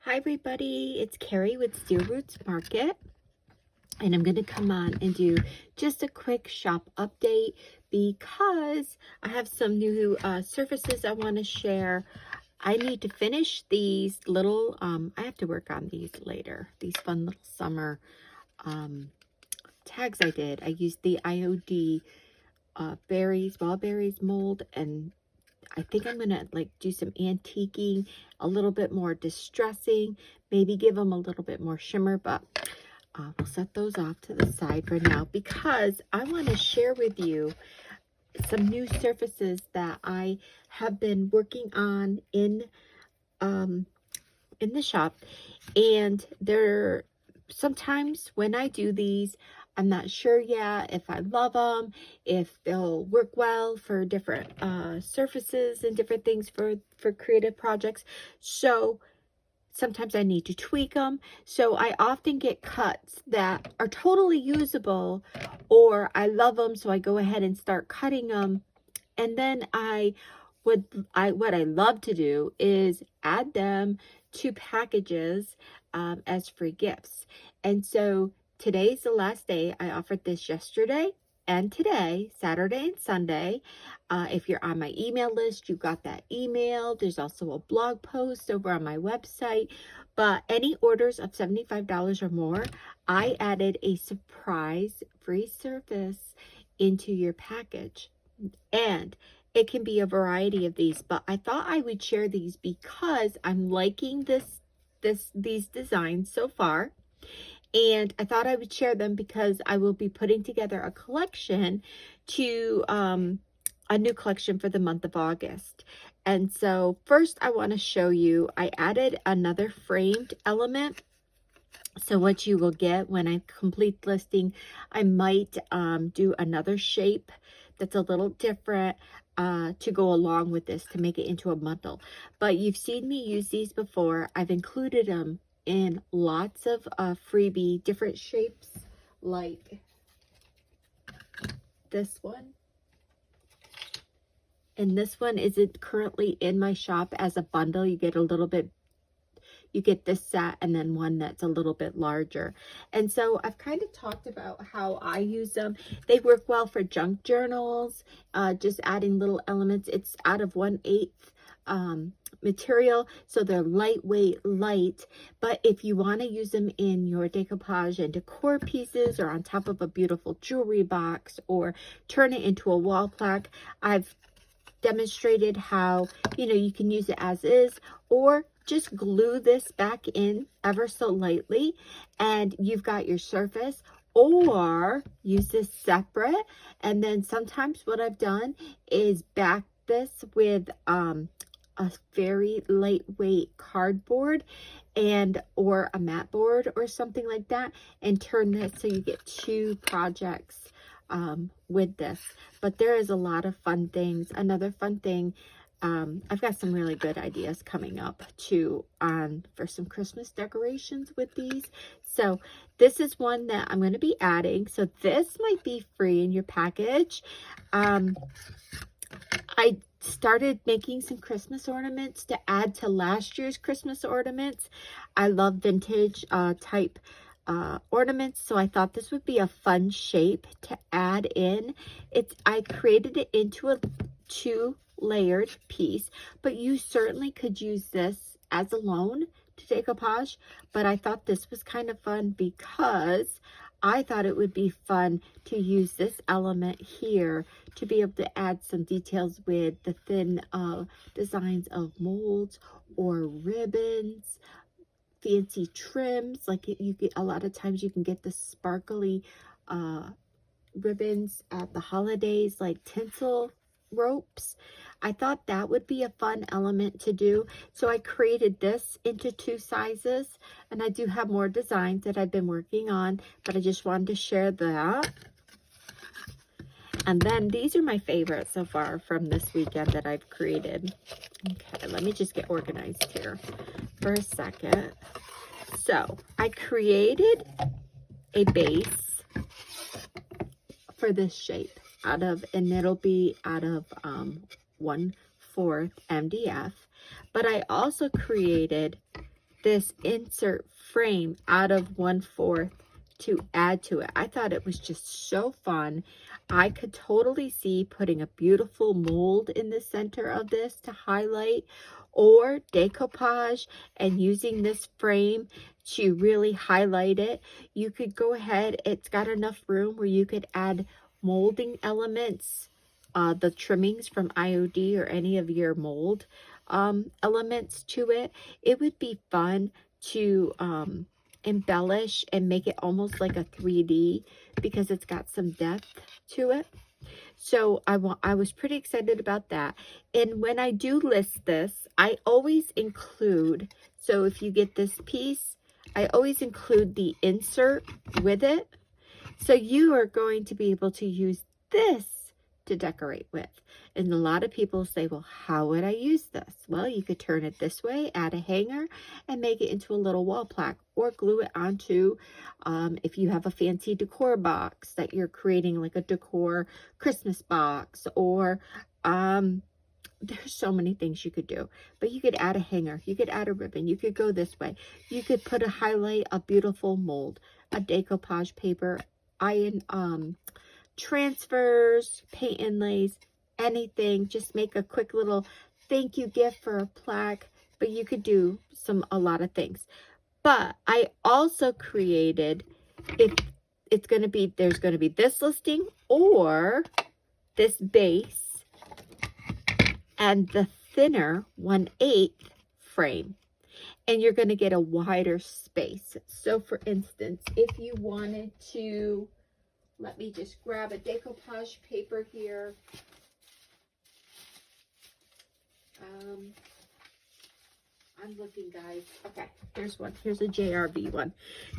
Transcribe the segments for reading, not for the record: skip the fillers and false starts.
Hi everybody, it's Carrie with Steel Roots Market, and I'm going to come on and do just a quick shop update because I have some new surfaces I want to share. I need to finish these little, I have to work on these later, these fun little summer tags I did. I used the IOD berries, wild berries mold, and I think I'm gonna like do some antiquing, a little bit more distressing, maybe give them a little bit more shimmer, but we'll set those off to the side for now because I want to share with you some new surfaces that I have been working on in the shop. And they're sometimes when I do these, I'm not sure yet if I love them, if they'll work well for different surfaces and different things for creative projects. So sometimes I need to tweak them. So I often get cuts that are totally usable, or I love them, so I go ahead and start cutting them. And then what I love to do is add them to packages as free gifts. And so today's the last day. I offered this yesterday and today, Saturday and Sunday. If you're on my email list, you got that email. There's also a blog post over on my website. But any orders of $75 or more, I added a surprise free surface into your package. And it can be a variety of these, but I thought I would share these because I'm liking these designs so far. And I thought I would share them because I will be putting together a collection to a new collection for the month of August. And so first I want to show you, I added another framed element. So what you will get when I complete listing, I might do another shape that's a little different to go along with this to make it into a bundle. But you've seen me use these before. I've included them in lots of freebie different shapes, like this one. And this one isn't currently in my shop as a bundle. You get a little bit, you get this set and then one that's a little bit larger. And so I've kind of talked about how I use them. They work well for junk journals, just adding little elements. It's out of 1/8 material, so they're lightweight, light. But if you want to use them in your decoupage and decor pieces, or on top of a beautiful jewelry box, or turn it into a wall plaque, I've demonstrated how, you can use it as is, or just glue this back in ever so lightly and you've got your surface, or use this separate. And then sometimes what I've done is back this with a very lightweight cardboard or a mat board or something like that, and turn this so you get two projects with this. But there is a lot of fun things. Another fun thing, I've got some really good ideas coming up too for some Christmas decorations with these. So this is one that I'm going to be adding. So this might be free in your package. I started making some Christmas ornaments to add to last year's Christmas ornaments. I love vintage type ornaments, so I thought this would be a fun shape to add in. I created it into a 2-layered piece, but you certainly could use this as alone to decoupage. But I thought this was kind of fun because I thought it would be fun to use this element here to be able to add some details with the thin designs of molds or ribbons, fancy trims. Like you get, a lot of times you can get the sparkly ribbons at the holidays, like tinsel ropes. I thought that would be a fun element to do. So I created this into 2 sizes, and I do have more designs that I've been working on, but I just wanted to share that. And then these are my favorites so far from this weekend that I've created. Okay, let me just get organized here for a second. So I created a base for this shape and it'll be out of 1/4 MDF. But I also created this insert frame out of 1/4 to add to it. I thought it was just so fun. I could totally see putting a beautiful mold in the center of this to highlight, or decoupage and using this frame to really highlight it. You could go ahead, it's got enough room where you could add molding elements, the trimmings from IOD or any of your mold elements to it. It would be fun to embellish and make it almost like a 3D because it's got some depth to it. So I was pretty excited about that. And when I do list this, I always include, so if you get this piece, I always include the insert with it. So you are going to be able to use this to decorate with. And a lot of people say, well, how would I use this? Well, you could turn it this way, add a hanger, and make it into a little wall plaque, or glue it onto, if you have a fancy decor box that you're creating, like a decor Christmas box, or there's so many things you could do. But you could add a hanger, you could add a ribbon, you could go this way. You could put a highlight, a beautiful mold, a decoupage paper, iron transfers, paint inlays, anything. Just make a quick little thank you gift for a plaque. But you could do a lot of things. But I also created, if it's going to be, there's going to be this listing or this base and the thinner 1/8 frame. And you're going to get a wider space. So for instance, if you wanted to, let me just grab a decoupage paper here. I'm looking, guys. Okay, here's one. Here's a JRB one.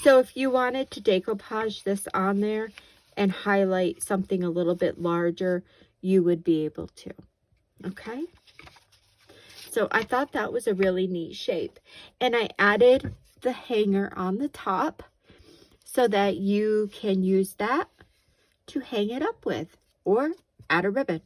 So if you wanted to decoupage this on there and highlight something a little bit larger, you would be able to. Okay? So I thought that was a really neat shape. And I added the hanger on the top so that you can use that to hang it up with, or add a ribbon.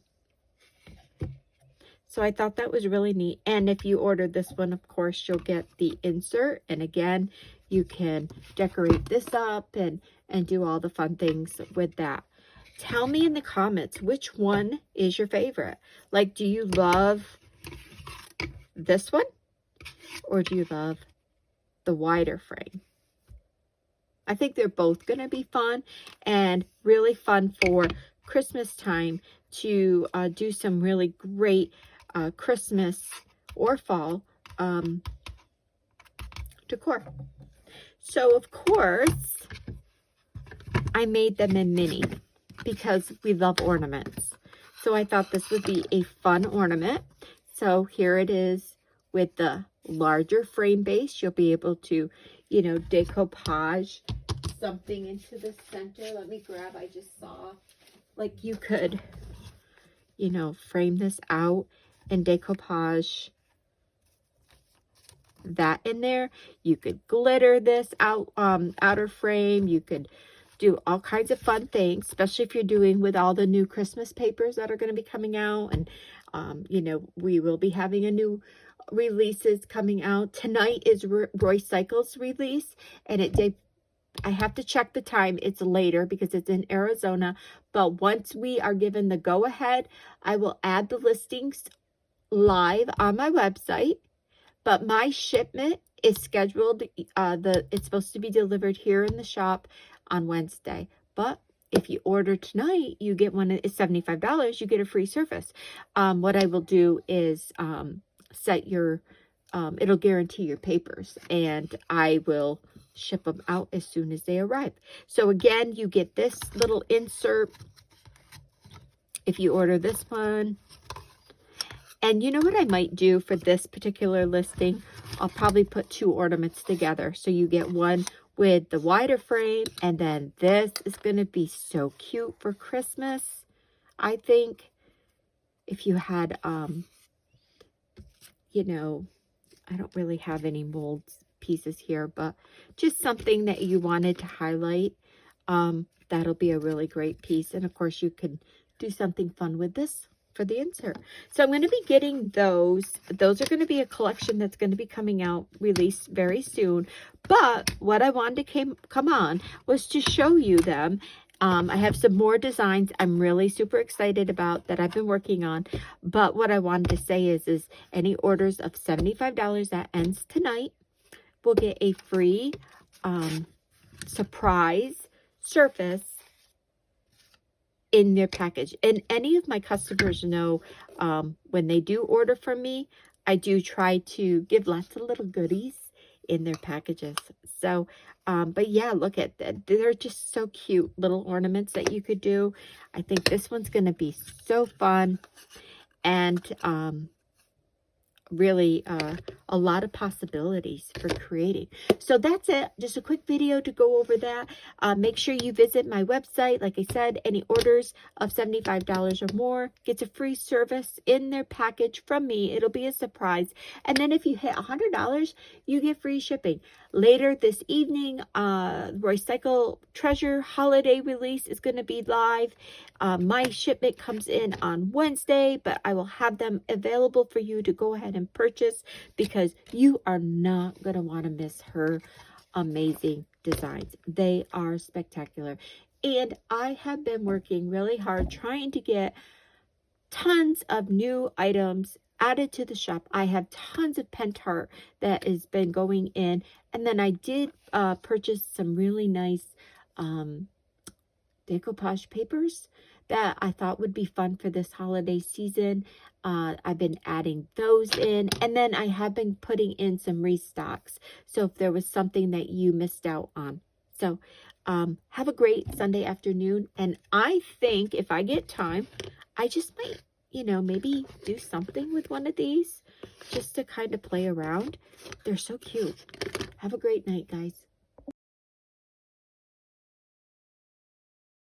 So I thought that was really neat. And if you ordered this one, of course, you'll get the insert. And again, you can decorate this up and do all the fun things with that. Tell me in the comments, which one is your favorite? Like, do you love this one? Or do you love the wider frame? I think they're both going to be fun and really fun for Christmas time to do some really great Christmas or fall decor. So, of course, I made them in mini because we love ornaments. So I thought this would be a fun ornament. So here it is with the larger frame base. You'll be able to, you know, decoupage something into the center. Let me grab, I just saw, like you could, you know, frame this out and decoupage that in there. You could glitter this out, outer frame. You could do all kinds of fun things, especially if you're doing with all the new Christmas papers that are going to be coming out. And, you know, we will be having a new releases coming out. Tonight is Roycycled's release, and I have to check the time. It's later because it's in Arizona. But once we are given the go-ahead, I will add the listings live on my website. But my shipment is scheduled. It's supposed to be delivered here in the shop on Wednesday. But if you order tonight, you get one. It's $75. You get a free service. What I will do is set your, it'll guarantee your papers, and I will ship them out as soon as they arrive. So again, you get this little insert if you order this one. And you know what I might do for this particular listing? I'll probably put 2 ornaments together. So you get one with the wider frame, and then this is going to be so cute for Christmas. I think if you had, you know, I don't really have any molds pieces here, but just something that you wanted to highlight, that'll be a really great piece. And of course you can do something fun with this for the insert. So I'm going to be getting those. Those are going to be a collection that's going to be coming out, released very soon. But what I wanted to come on was to show you them. I have some more designs I'm really super excited about that I've been working on. But what I wanted to say is any orders of $75 that ends tonight will get a free surprise surface in their package. And any of my customers know when they do order from me, I do try to give lots of little goodies in their packages. So, but yeah, look at that. They're just so cute little ornaments that you could do. I think this one's going to be so fun. And really a lot of possibilities for creating. So that's it. Just a quick video to go over that. Make sure you visit my website. Like I said, any orders of $75 or more gets a free service in their package from me. It'll be a surprise. And then if you hit $100, you get free shipping. Later this evening, Roycycled Treasure holiday release is going to be live. My shipment comes in on Wednesday, but I will have them available for you to go ahead and purchase because you are not going to want to miss her amazing designs. They are spectacular. And I have been working really hard trying to get tons of new items added to the shop. I have tons of Pentart that has been going in. And then I did purchase some really nice decoupage papers that I thought would be fun for this holiday season. I've been adding those in, and then I have been putting in some restocks. So if there was something that you missed out on. So have a great Sunday afternoon. And I think if I get time, I just might, you know, maybe do something with one of these just to kind of play around. They're so cute. Have a great night, guys.